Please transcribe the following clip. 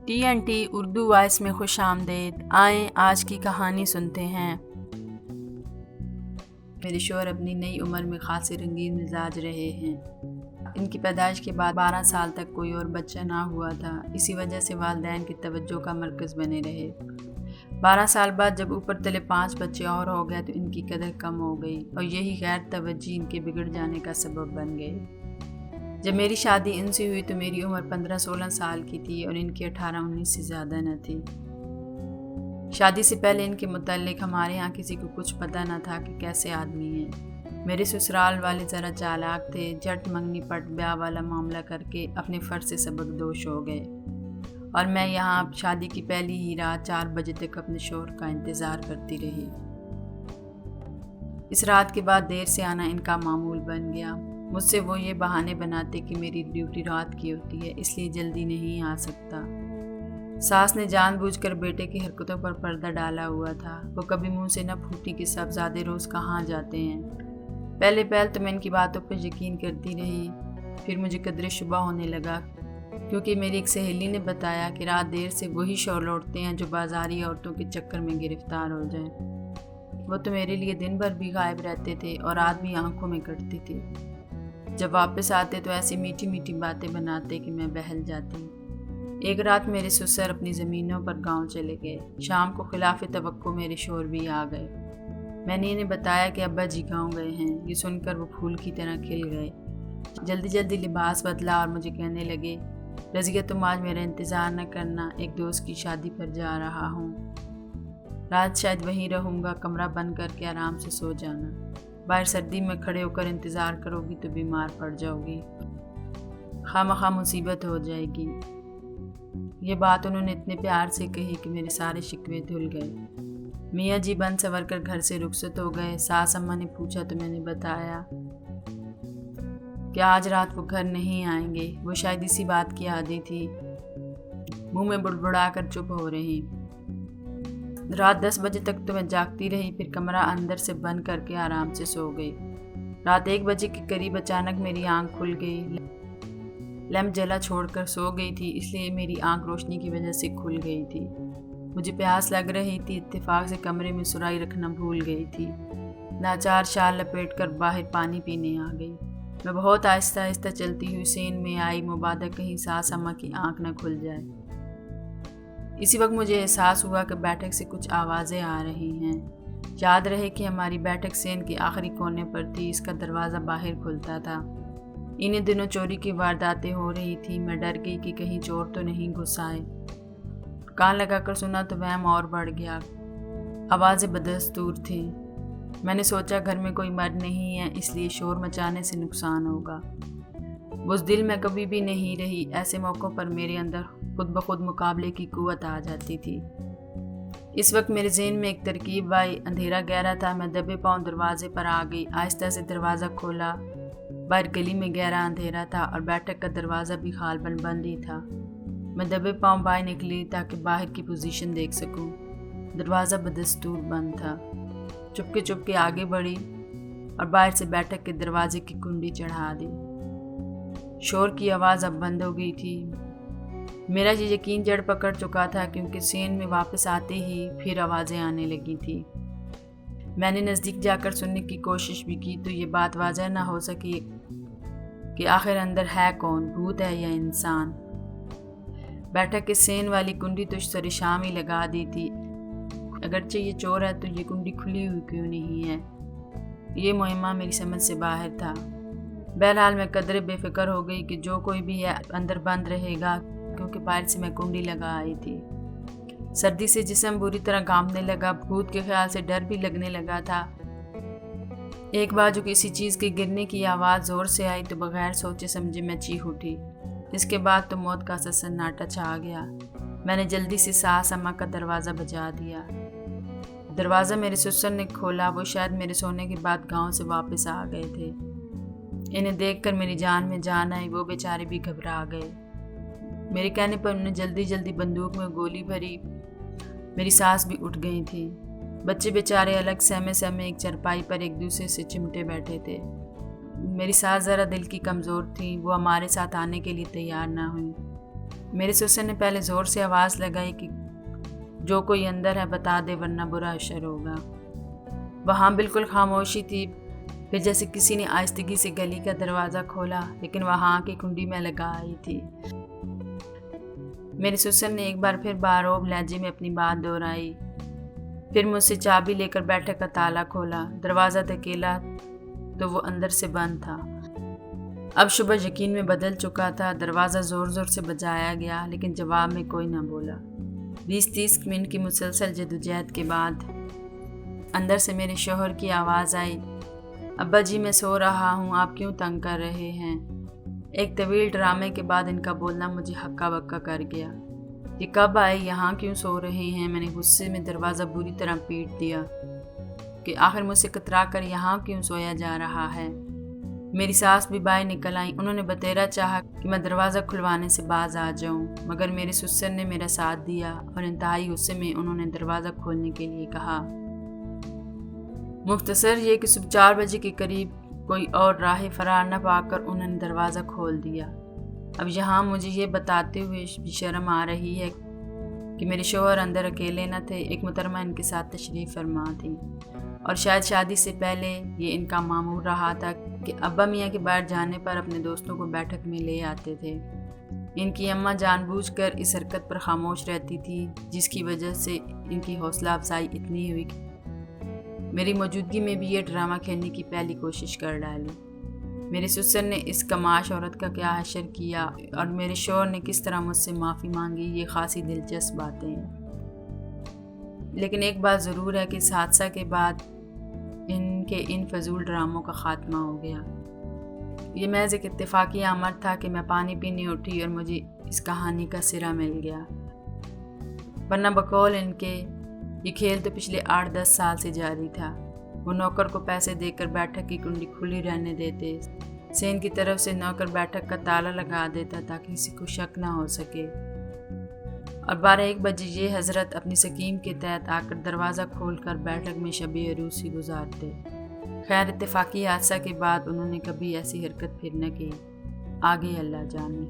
TNT Urdu voice میں خوش آمدید۔ آئیں آج کی کہانی سنتے ہیں۔ میرے شوہر اپنی نئی عمر میں خاصے رنگین مزاج رہے ہیں۔ ان کی پیدائش کے بعد 12 سال تک کوئی اور بچہ نہ ہوا تھا، اسی وجہ سے والدین کی توجہ کا مرکز بنے رہے۔ 12 سال بعد جب اوپر تلے 5 بچے اور ہو گئے تو ان کی قدر کم ہو گئی اور یہی غیر توجہی ان کے بگڑ جانے کا سبب بن گئی۔ جب میری شادی ان سے ہوئی تو میری عمر 15-16 سال کی تھی اور ان کی 18-19 سے زیادہ نہ تھی۔ شادی سے پہلے ان کے متعلق ہمارے ہاں کسی کو کچھ پتہ نہ تھا کہ کیسے آدمی ہیں۔ میرے سسرال والے ذرا چالاک تھے، جھٹ منگنی پٹ بیاہ والا معاملہ کر کے اپنے فرض سے سبق دوش ہو گئے، اور میں یہاں شادی کی پہلی ہی رات 4 بجے تک اپنے شوہر کا انتظار کرتی رہی۔ اس رات کے بعد دیر سے آنا ان کا معمول بن گیا۔ مجھ سے وہ یہ بہانے بناتے کہ میری ڈیوٹی رات کی ہوتی ہے، اس لیے جلدی نہیں آ سکتا۔ ساس نے جان بوجھ کر بیٹے کی حرکتوں پر پردہ ڈالا ہوا تھا۔ وہ کبھی منہ سے نہ پھوٹی کہ صاحبزادے روز کہاں جاتے ہیں۔ پہلے تو میں ان کی باتوں پر یقین کرتی رہی، پھر مجھے قدرے شبہ ہونے لگا، کیونکہ میری ایک سہیلی نے بتایا کہ رات دیر سے وہی شور لوٹتے ہیں جو بازاری عورتوں کے چکر میں گرفتار ہو جائیں۔ وہ تو میرے لیے دن بھر بھی غائب رہتے تھے اور رات بھی آنکھوں میں کٹتی تھی۔ جب واپس آتے تو ایسی میٹھی میٹھی باتیں بناتے کہ میں بہل جاتی۔ ایک رات میرے سسر اپنی زمینوں پر گاؤں چلے گئے۔ شام کو خلاف توقع میرے شوہر بھی آ گئے۔ میں نے انہیں بتایا کہ ابا جی گاؤں گئے ہیں۔ یہ سن کر وہ پھول کی طرح کھل گئے، جلدی لباس بدلا اور مجھے کہنے لگے، رضیہ تم آج میرا انتظار نہ کرنا، ایک دوست کی شادی پر جا رہا ہوں، رات شاید وہیں رہوں گا، کمرہ بند کر کے آرام سے سو جانا، باہر سردی میں کھڑے ہو کر انتظار کرو گی تو بیمار پڑ جاؤ گی، خواہ مصیبت ہو جائے گی۔ یہ بات انہوں نے اتنے پیار سے کہی کہ میرے سارے شکوے دھل گئے۔ میاں جی بن سنور کر گھر سے رخصت ہو گئے۔ ساس اماں نے پوچھا تو میں نے بتایا کہ آج رات وہ گھر نہیں آئیں گے، وہ شاید اسی بات کی عادی تھی، منہ میں بڑبڑا کر چپ ہو رہی۔ رات 10 بجے تک تو میں جاگتی رہی، پھر کمرہ اندر سے بند کر کے آرام سے سو گئی۔ رات 1 بجے کے قریب اچانک میری آنکھ کھل گئی۔ لیمپ جلا چھوڑ کر سو گئی تھی، اس لیے میری آنکھ روشنی کی وجہ سے کھل گئی تھی۔ مجھے پیاس لگ رہی تھی، اتفاق سے کمرے میں سرائی رکھنا بھول گئی تھی۔ ناچار شال لپیٹ کر باہر پانی پینے آ گئی۔ میں بہت آہستہ چلتی ہوئی سین میں آئی، مبادا کہیں ساس اماں کی آنکھ نہ کھل جائے۔ اسی وقت مجھے احساس ہوا کہ بیٹھک سے کچھ آوازیں آ رہی ہیں۔ یاد رہے کہ ہماری بیٹھک سین کے آخری کونے پر تھی، اس کا دروازہ باہر کھلتا تھا۔ انہیں دنوں چوری کی وارداتیں ہو رہی تھیں۔ میں ڈر گئی کہ کہیں چور تو نہیں گھس آئے۔ کان لگا کر سنا تو وہم اور بڑھ گیا۔ آوازیں بدستور تھیں۔ میں نے سوچا گھر میں کوئی مرد نہیں ہے، اس لیے شور مچانے سے نقصان ہوگا۔ بزدل میں کبھی بھی نہیں رہی، ایسے موقعوں پر میرے اندر خود بخود مقابلے کی قوت آ جاتی تھی۔ اس وقت میرے ذہن میں ایک ترکیب آئی۔ اندھیرا گہرا تھا، میں دبے پاؤں دروازے پر آ گئی، آہستہ سے دروازہ کھولا۔ باہر گلی میں گہرا اندھیرا تھا اور بیٹھک کا دروازہ بھی غالباً بند ہی تھا۔ میں دبے پاؤں باہر نکلی تاکہ باہر کی پوزیشن دیکھ سکوں۔ دروازہ بدستور بند تھا۔ چپکے آگے بڑھی اور باہر سے بیٹھک کے دروازے کی کنڈی چڑھا دی۔ شور کی آواز اب بند ہو گئی تھی۔ میرا یہ یقین جڑ پکڑ چکا تھا، کیونکہ سین میں واپس آتے ہی پھر آوازیں آنے لگی تھی۔ میں نے نزدیک جا کر سننے کی کوشش بھی کی تو یہ بات واضح نہ ہو سکی کہ آخر اندر ہے کون، بھوت ہے یا انسان۔ بیٹھک کے سین والی کنڈی تو سر شام ہی لگا دی تھی۔ اگرچہ یہ چور ہے تو یہ کنڈی کھلی ہوئی کیوں نہیں ہے؟ یہ معمہ میری سمجھ سے باہر تھا۔ بہرحال میں قدرے بے فکر ہو گئی کہ جو کوئی بھی ہے اندر بند رہے گا، کیونکہ باہر سے میں کنڈی لگا آئی تھی۔ سردی سے جسم بری طرح کانپنے لگا، بھوت کے خیال سے ڈر بھی لگنے لگا تھا۔ ایک بار جو کسی چیز کے گرنے کی آواز زور سے آئی تو بغیر سوچے سمجھے میں چیخ اٹھی۔ اس کے بعد تو موت کا سناٹا چھا گیا۔ میں نے جلدی سے ساس اماں کا دروازہ بجا دیا۔ دروازہ میرے سسر نے کھولا۔ وہ شاید میرے سونے کے بعد گاؤں سے واپس آ گئے تھے۔ انہیں دیکھ کر میری جان میں جان آئی، وہ بیچارے بھی گھبرا گئے۔ میرے کہنے پر انہوں نے جلدی بندوق میں گولی بھری۔ میری ساس بھی اٹھ گئی تھی۔ بچے بیچارے الگ سہمے ایک چرپائی پر ایک دوسرے سے چمٹے بیٹھے تھے۔ میری ساس ذرا دل کی کمزور تھی، وہ ہمارے ساتھ آنے کے لیے تیار نہ ہوئی۔ میرے سسر نے پہلے زور سے آواز لگائی کہ جو کوئی اندر ہے بتا دے ورنہ برا اشر ہوگا۔ وہاں بالکل خاموشی تھی۔ پھر جیسے کسی نے آہستگی سے گلی کا دروازہ کھولا، لیکن وہاں کی کنڈی میں لگائی تھی۔ میرے سسر نے ایک بار پھر باروب لہجے میں اپنی بات دہرائی، پھر مجھ سے چابی لے کر بیٹھک کا تالا کھولا۔ دروازہ دھکیلا تو وہ اندر سے بند تھا۔ اب شبہ یقین میں بدل چکا تھا۔ دروازہ زور زور سے بجایا گیا، لیکن جواب میں کوئی نہ بولا۔ 20-30 منٹ کی مسلسل جدوجہد کے بعد اندر سے میرے شوہر کی آواز آئی، ابا جی میں سو رہا ہوں، آپ کیوں تنگ کر رہے ہیں؟ ایک طویل ڈرامے کے بعد ان کا بولنا مجھے ہکا بکا کر گیا۔ یہ کب آئے؟ یہاں کیوں سو رہے ہیں؟ میں نے غصے میں دروازہ بری طرح پیٹ دیا کہ آخر مجھ سے کترا کر یہاں کیوں سویا جا رہا ہے۔ میری ساس بھی باہر نکل آئیں۔ انہوں نے بتیرا چاہا کہ میں دروازہ کھلوانے سے باز آ جاؤں، مگر میرے سسر نے میرا ساتھ دیا اور انتہائی غصے میں انہوں نے دروازہ کھولنے کے لیے کہا۔ مختصر یہ کہ صبح 4 بجے کے قریب کوئی اور راہ فرار نہ پا کر انہوں نے دروازہ کھول دیا۔ اب یہاں مجھے یہ بتاتے ہوئے بھی شرم آ رہی ہے کہ میرے شوہر اندر اکیلے نہ تھے، ایک محترمہ ان کے ساتھ تشریف فرما تھی، اور شاید شادی سے پہلے یہ ان کا معمول رہا تھا کہ ابا میاں کے باہر جانے پر اپنے دوستوں کو بیٹھک میں لے آتے تھے۔ ان کی اماں جان بوجھ کر اس حرکت پر خاموش رہتی تھی، جس کی وجہ سے ان کی حوصلہ افزائی اتنی ہوئی کہ میری موجودگی میں بھی یہ ڈرامہ کھیلنے کی پہلی کوشش کر ڈالی۔ میرے سسر نے اس کماش عورت کا کیا حشر کیا اور میرے شوہر نے کس طرح مجھ سے معافی مانگی، یہ خاصی دلچسپ باتیں ہیں۔ لیکن ایک بات ضرور ہے کہ اس حادثہ کے بعد ان فضول ڈراموں کا خاتمہ ہو گیا۔ یہ محض ایک اتفاقی عمل تھا کہ میں پانی پینے اٹھی اور مجھے اس کہانی کا سرا مل گیا، ورنہ بقول ان کے یہ کھیل تو پچھلے 8-10 سال سے جاری تھا۔ وہ نوکر کو پیسے دے کر بیٹھک کی کنڈی کھلی رہنے دیتے، سین کی طرف سے نوکر بیٹھک کا تالا لگا دیتا تاکہ کسی کو شک نہ ہو سکے، اور 12-1 بجے یہ حضرت اپنی سکیم کے تحت آ کر دروازہ کھول کر بیٹھک میں شب عروسی گزارتے۔ خیر اتفاقی حادثہ کے بعد انہوں نے کبھی ایسی حرکت پھر نہ کی، آگے اللہ جانے۔